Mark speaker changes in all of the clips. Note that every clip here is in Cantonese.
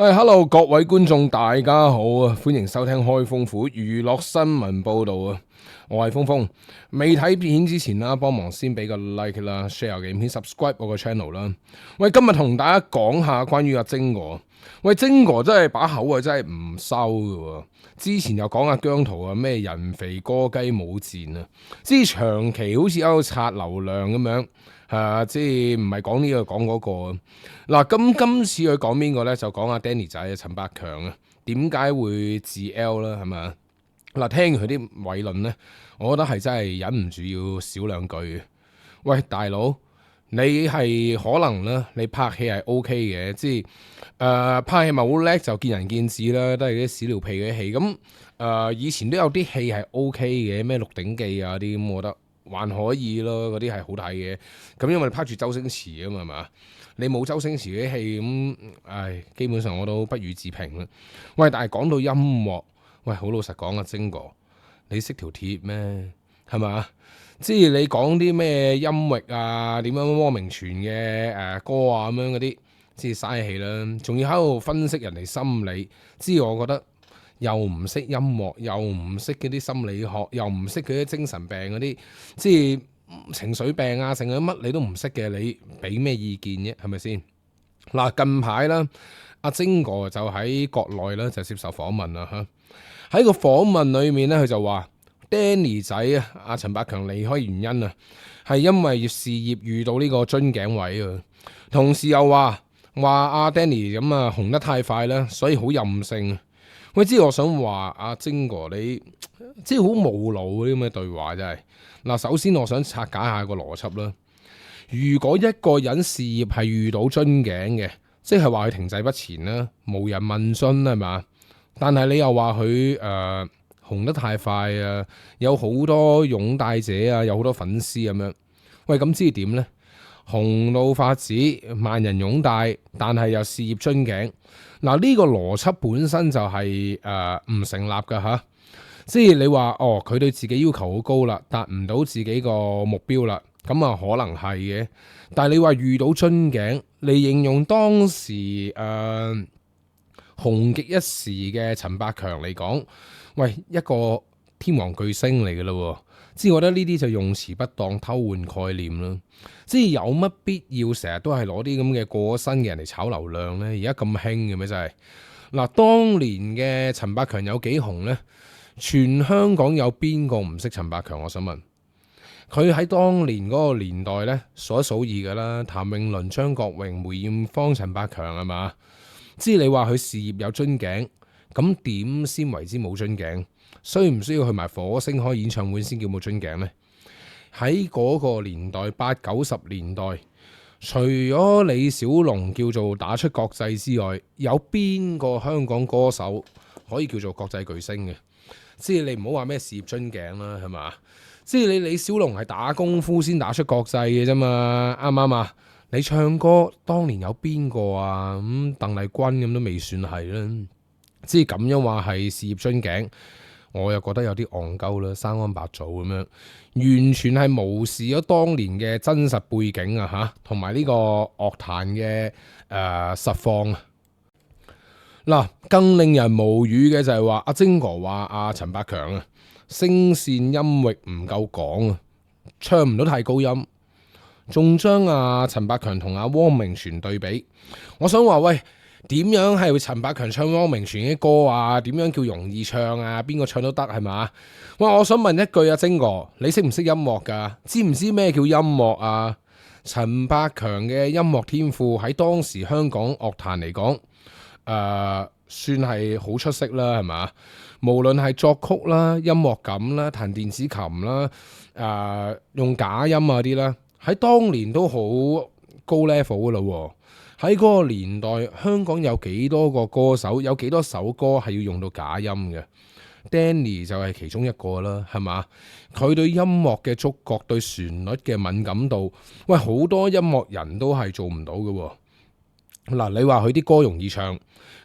Speaker 1: Hello 各位觀眾，大家好啊！歡迎收聽開封府娛樂新聞報道啊！我係峰峰，未睇片之前啦，幫忙先俾個 like 啦，share 嘅影片，subscribe 我個 channel 啦。喂，今日同大家講下關於阿晶哥。喂，晶哥真係把口啊，真係唔收㗎。之前又講阿姜濤啊，咩人肥歌雞冇賤啊，即係長期好似喺度刷流量咁樣。即係唔係講呢個講嗰個嗱，今次佢講邊個咧？就講阿 Danny 仔啊，陳百強啊，點解會自 L 啦？係咪？嗱，聽完佢啲偉論咧，我覺得係真係忍唔住要少兩句嘅。喂，大佬，你係可能咧，你拍戲係 OK 嘅，即係拍戲咪好叻就見仁見智啦，都係啲屎尿屁嘅戲。咁以前都有啲戲係 OK 嘅，咩《鹿鼎記》啊啲咁，我覺得還可以咯，嗰啲係好睇嘅。咁因為你拍住周星馳啊嘛，係嘛？你冇周星馳嘅戲咁，基本上我都不予置評啦。喂，但係講到音樂，喂，好老實講啊，晶哥，你識條鐵咩？係嘛？即係你講啲咩音域啊，點樣汪明荃嘅歌啊咁樣嗰啲，即係嘥氣啦。仲要喺度分析人哋心理，即係我覺得又唔識音樂，又唔識嗰啲心理學，又唔識嗰啲精神病嗰啲，即係情緒病啊，成日乜你都唔識嘅，你俾咩意見啫？係咪先？嗱，近排啦，阿晶哥就喺國內咧就接受訪問啦嚇。喺個訪問裏面咧，佢就話 Danny 仔啊，阿陳百強離開原因啊，係因為事業遇到呢個樽頸位啊。同時又話阿 Danny 咁啊紅得太快啦，所以好任性。喂，知我想話阿晶哥，你即係好無腦嗰啲咁嘅對話真係。嗱，首先我想拆解下個邏輯啦。如果一個人事業係遇到樽頸嘅，即係話佢停滯不前啦，無人問津係嘛？但係你又話佢紅得太快啊，有好多擁戴者啊，有好多粉絲咁樣。喂，咁知點呢？紅到發紫，萬人擁戴，但係又事業樽頸。嗱，呢個邏輯本身就係唔成立㗎吓。即係你話佢對自己要求好高啦，達唔到自己個目標啦，咁啊可能係嘅。但係你話遇到樽頸，你形容當時紅極一時嘅陳百強嚟講，喂，一個天王巨星嚟嘅咯。即係我覺得呢啲就用詞不當，偷換概念啦。即係有乜必要成日都係攞啲咁嘅過身嘅人嚟炒流量呢？而家咁興嘅咩真係？嗱，當年嘅陳百強有幾紅呢？全香港有邊個唔識陳百強？我想問，佢喺當年嗰個年代呢，數一數二噶啦。譚詠麟、張國榮、梅艷芳、陳百強係嘛？即係你話佢事業有樽頸，咁點先為之冇樽頸？需唔需要去埋火星開演唱會先叫冇樽頸呢？喺嗰個年代，80、90年代，除咗李小龍叫做打出國際之外，有邊個香港歌手可以叫做國際巨星嘅？即係你唔好話咩事業樽頸啦，係嘛？即係你李小龍係打功夫先打出國際嘅啫嘛，啱唔啱啊？你唱歌當年有邊個啊？咁鄧麗君咁都未算係啦。即係咁樣話係事業樽頸，我又覺得有啲戇鳩啦，生安白造咁樣，完全係無視咗當年嘅真實背景啊吓，同埋呢個樂壇嘅實況啊。嗱，更令人無語嘅就係話阿晶哥話阿陳百強啊，聲線音域唔夠廣啊，唱唔到太高音，仲將阿陳百強同阿汪明荃對比。我想話喂，點樣係陳百強唱汪明荃嘅歌啊？點樣叫容易唱啊？邊個唱都得係嘛？喂，我想問一句啊，晶哥，你識唔識音樂噶？知唔知咩叫音樂啊？陳百強嘅音樂天賦喺當時香港樂壇嚟講，算係好出色啦，係嘛？無論係作曲啦、音樂感啦、彈電子琴啦、用假音啊啲啦，喺當年都好高 level 噶啦。喺嗰個年代，香港有幾多個歌手，有幾多首歌係要用到假音嘅？ Danny 就係其中一個啦，係嘛？佢對音樂嘅觸覺、對旋律嘅敏感度，喂，好多音樂人都係做唔到嘅。嗱，你話佢啲歌容易唱，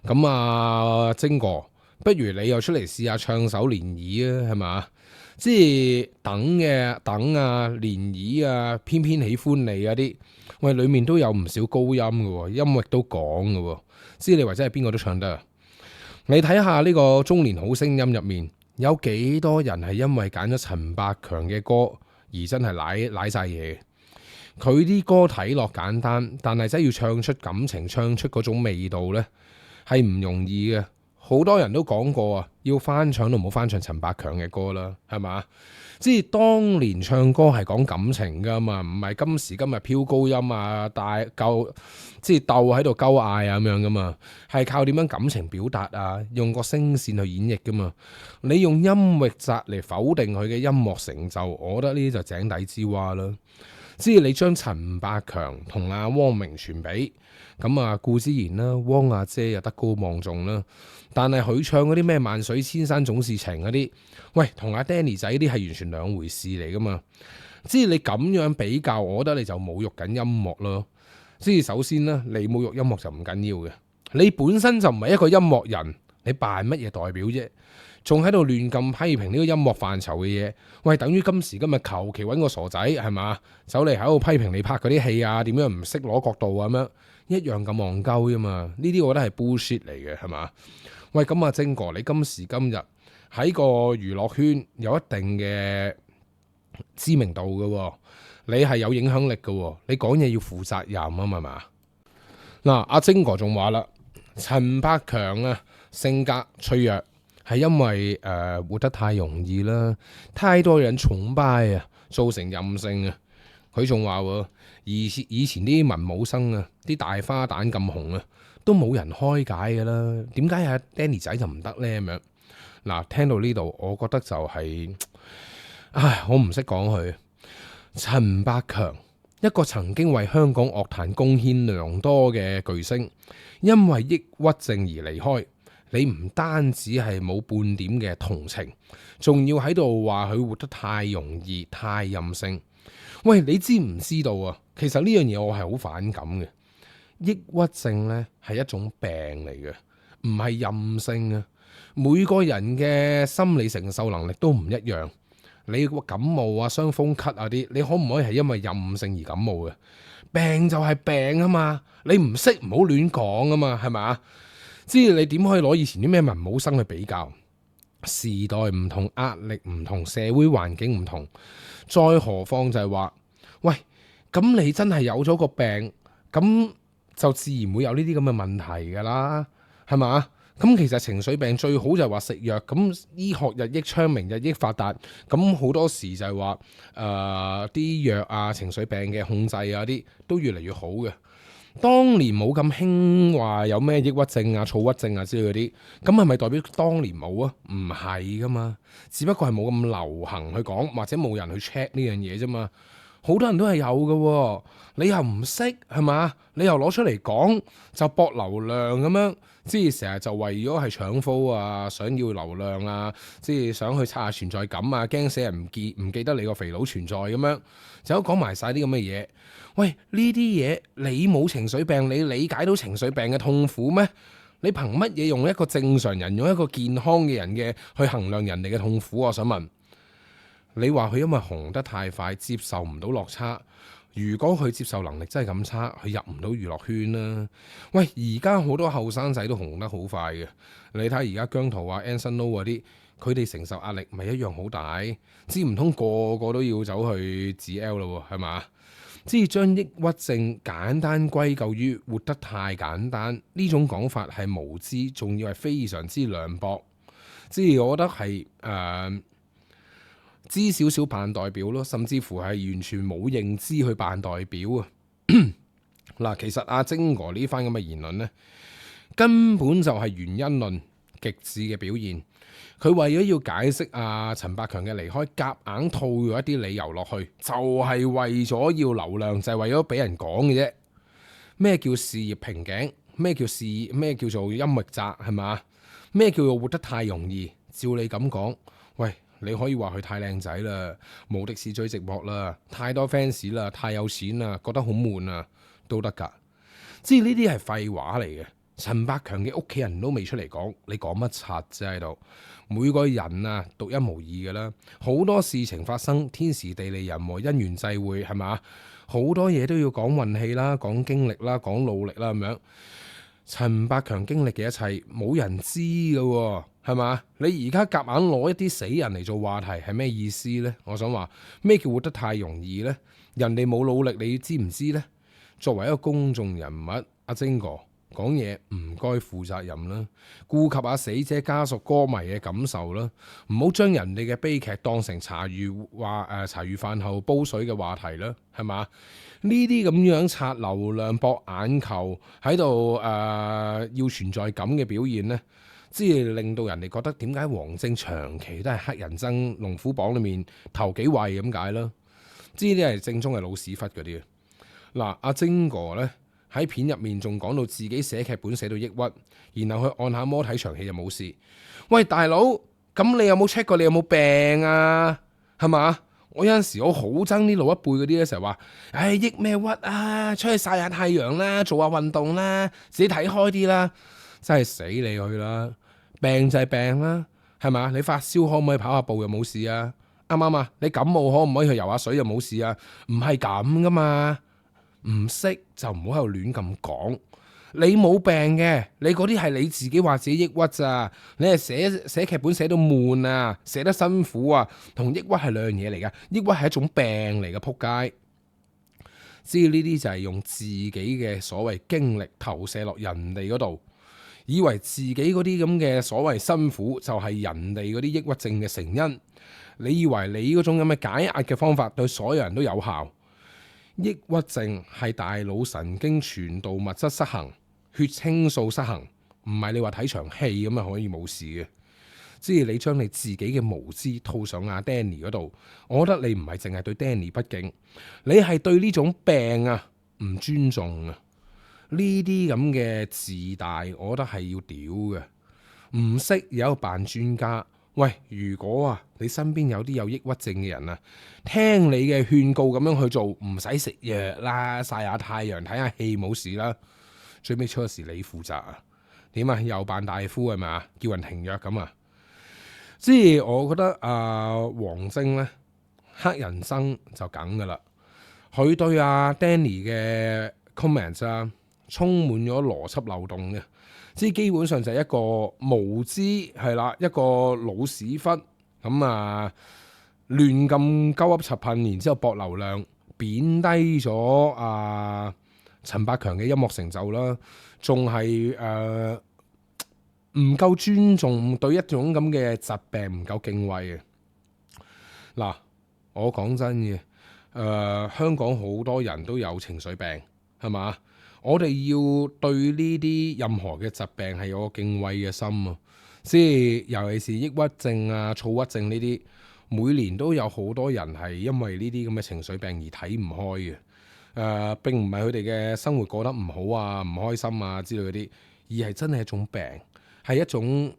Speaker 1: 咁啊，晶哥，不如你又出嚟試下唱首漣漪啊，係嘛？即係等啊，漣漪啊，偏偏喜歡你啊啲，喂，裡面都有唔少高音嘅，音域都廣嘅，知你或者係邊個都唱得。你睇下呢個中年好聲音入面，有幾多人係因為揀咗陳百強嘅歌而真係舐晒嘢？佢啲歌睇落簡單，但係真係要唱出感情，唱出嗰種味道呢，係唔容易嘅。好多人都講過啊，要翻唱都唔好翻唱陳百強嘅歌啦，係嘛？即係當年唱歌係講感情噶嘛，唔係今時今日飄高音啊，即係鬥喺度鳩嗌啊咁樣噶嘛，係靠點樣感情表達啊，用個聲線去演繹噶嘛。你用音域窄嚟否定佢嘅音樂成就，我覺得呢啲就井底之蛙啦。即係你將陳百強同阿汪明荃比，咁啊顧之然啦，汪阿姐又德高望重啦，但係佢唱嗰啲咩萬水千山總是情嗰啲，喂，同阿 Danny 仔啲係完全兩回事嚟噶嘛。即係你咁樣比較，我覺得你就侮辱緊音樂咯。即係首先咧，你侮辱音樂就唔緊要嘅，你本身就唔係一個音樂人，你扮乜嘢代表啫？仲喺度亂咁批評呢個音樂範疇嘅嘢，喂，等於今時今日求其揾個傻仔係嘛，走嚟喺度批評你拍嗰啲戲啊，點樣唔識攞角度啊咁樣，一樣咁戇鳩啫嘛。呢啲我覺得係 bullshit 嚟嘅係嘛？喂，咁啊晶哥，你今時今日喺個娛樂圈有一定嘅知名度嘅，你係有影響力嘅，你講嘢要負責任啊嘛嘛。嗱，阿晶哥仲話啦，陳百強啊性格脆弱。係因為活得太容易啦，太多人崇拜啊，造成任性啊。佢仲話喎，以前啲文武生啊，啲大花旦咁紅啊，都冇人開解㗎啦。點解阿 Danny 仔就唔得呢？咁樣嗱，聽到呢度，我覺得就係，唉，我唔識講佢。陳百強一個曾經為香港樂壇貢獻良多嘅巨星，因為抑鬱症而離開。你唔單止係冇半點嘅同情，仲要喺度話佢活得太容易、太任性。喂，你知唔知道啊？其實呢樣嘢我係好反感嘅。抑鬱症呢係一種病嚟嘅，唔係任性啊。每個人嘅心理承受能力都唔一樣。你個感冒啊、傷風咳啊啲，你可唔可以係因為任性而感冒嘅？病就係病啊嘛，你唔識唔好亂講啊嘛，係咪？知你點可以攞以前啲咩文武生去比較？時代唔同，壓力唔同，社會環境唔同，再何況就係話，喂，咁你真係有咗個病，咁就自然會有呢啲咁嘅問題噶啦，係嘛？咁其實情緒病最好就係話食藥，咁醫學日益昌明，日益發達，咁好多時就係話啲藥啊、情緒病嘅控制啊啲都越嚟越好嘅。當年冇咁興話有咩抑鬱症啊、躁鬱症啊之類嗰啲，咁係咪代表當年冇啊？唔係噶嘛，只不過係冇咁流行去講，或者冇人去 check 呢樣嘢啫嘛。好多人都係有噶，你又唔識係嘛？你又攞出嚟講就博流量咁樣，即係成日就為咗係搶 follow 啊，想要流量啊，即係想去刷下存在感啊，驚死人唔記得你個肥佬存在咁樣，就講埋晒啲咁嘅嘢。喂，呢啲嘢你冇情緒病，你理解到情緒病嘅痛苦咩？你憑乜嘢用一個正常人，用一個健康嘅人嘅去衡量人哋嘅痛苦？我想問，你話佢因為紅得太快，接受唔到落差。如果佢接受能力真係咁差，佢入唔到娛樂圈啦。喂，而家好多後生仔都紅得好快嘅，你睇而家姜濤啊、Anson Lo 嗰啲，佢哋承受壓力咪一樣好大？知唔通個個都要走去治 L 咯？係嘛？即係將抑鬱症簡單歸咎於活得太簡單，呢種講法係無知，仲要係非常之涼薄。即係我覺得係知少少扮代表咯，甚至乎係完全冇認知去扮代表啊！嗱，其實阿晶哥呢番咁嘅言論呢，根本就係原因論極致嘅表現。佢為咗要解釋阿陳百強嘅離開，夾硬套咗一啲理由落去，就係為咗要流量，就係為咗俾人講嘅啫。咩叫事業瓶頸？咩叫做音域窄？係嘛？咩叫做活得太容易？照你咁講，喂，你可以話佢太靚仔啦，無敵是最寂寞啦，太多 fans 啦，太有錢啦，覺得好悶啊，都得㗎。即係呢啲係廢話嚟嘅。陳百強嘅屋企人都未出嚟講，你講乜柒啫喺度？每個人啊，獨一無二㗎啦，好多事情發生，天時地利人和，因緣際會，係嘛？好多嘢都要講運氣啦，講經歷啦，講努力啦咁樣。陳百強經歷嘅一切冇人知㗎喎，係嘛？你而家夾硬攞一啲死人嚟做話題係咩意思呢？我想話咩叫活得太容易呢？人哋冇努力，你知唔知呢？作為一個公眾人物，阿晶哥講嘢唔該負責任啦，顧及下死者家屬歌迷嘅感受啦，唔好將人哋嘅悲劇當成茶餘飯後煲水嘅話題啦，係嘛？呢啲咁樣刷流量博眼球喺度要存在感嘅表現呢，即係令到人哋覺得點解王晶長期都係黑人憎龍虎榜裏面頭幾位咁解啦？知呢啲係正宗嘅老屎忽嗰啲。嗱，阿晶哥呢，喺片入面仲講到自己寫劇本寫到抑鬱，然後去按下摩睇場戲就冇事。喂，大佬，咁你有冇 check 過你有冇病啊？係嘛？我有陣時我好憎啲老一輩嗰啲咧，成日話，唉，抑咩鬱啊？出去曬下太陽啦，做下運動啦，自己睇開啲啦，真係死你去啦！病就係病啦，係嘛？你發燒可唔可以跑下步又冇事啊？啱唔啱啊？你感冒可唔可以去游下水又冇事啊？唔係咁噶嘛，唔識就唔好喺度亂咁講。你冇病嘅，你嗰啲係你自己話自己抑鬱咋？你係寫劇本寫到悶啊，寫得辛苦啊，同抑鬱係兩樣嘢嚟噶。抑鬱係一種病嚟嘅，撲街。知呢啲就係用自己嘅所謂經歷投射落人哋嗰度，以為自己嗰啲咁嘅所謂辛苦就係人哋嗰啲抑鬱症嘅成因。你以為你嗰種咁嘅解壓嘅方法對所有人都有效？抑鬱症係大腦神經傳導物質失衡。血清素失衡，唔係你話睇場戲咁啊可以冇事嘅。即係你將你自己嘅無知套上阿 Danny 嗰度，我覺得你唔係淨係對 Danny 不敬，你係對呢種病啊唔尊重啊。呢啲咁嘅自大，我覺得係要屌嘅。唔識有一個扮專家，喂，如果啊你身邊有啲有抑鬱症嘅人啊，聽你嘅勸告咁樣去做，唔使食藥啦，曬下太陽睇下戲冇事啦。最尾出咗事你負責啊？點啊？又扮大夫係咪啊？叫人停藥咁啊？即係我覺得王晶咧黑人憎就梗噶啦。佢對Danny 嘅 comments 啊，充滿咗邏輯漏洞嘅。即係基本上就係一個無知係啦，一個老屎忽咁亂咁鳩噏插噴，然之後博流量，貶低咗陳百強嘅音樂成就啦，仲係唔夠尊重，對一種咁嘅疾病唔夠敬畏嘅。嗱，我講真嘅，香港好多人都有情緒病，係嘛？我哋要對呢啲任何嘅疾病係有個敬畏嘅心啊！即係尤其是抑鬱症啊、躁鬱症呢啲，每年都有好多人係因為呢啲咁嘅情緒病而睇唔開嘅。並唔係佢哋嘅生活過得唔好啊、唔開心啊之類嗰啲，而係真係一種病，係一種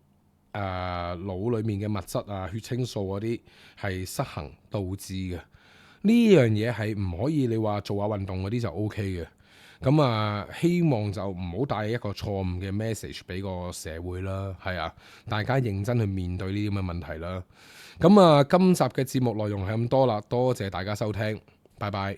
Speaker 1: 腦裡面嘅物質啊、血清素嗰啲係失衡導致嘅。呢樣嘢係唔可以你話做下運動嗰啲就 OK 嘅。咁希望就唔好帶一個錯誤嘅 message 俾個社會啦。係啊，大家認真去面對呢啲咁嘅問題啦。咁今集嘅節目內容係咁多啦，多謝大家收聽，拜拜。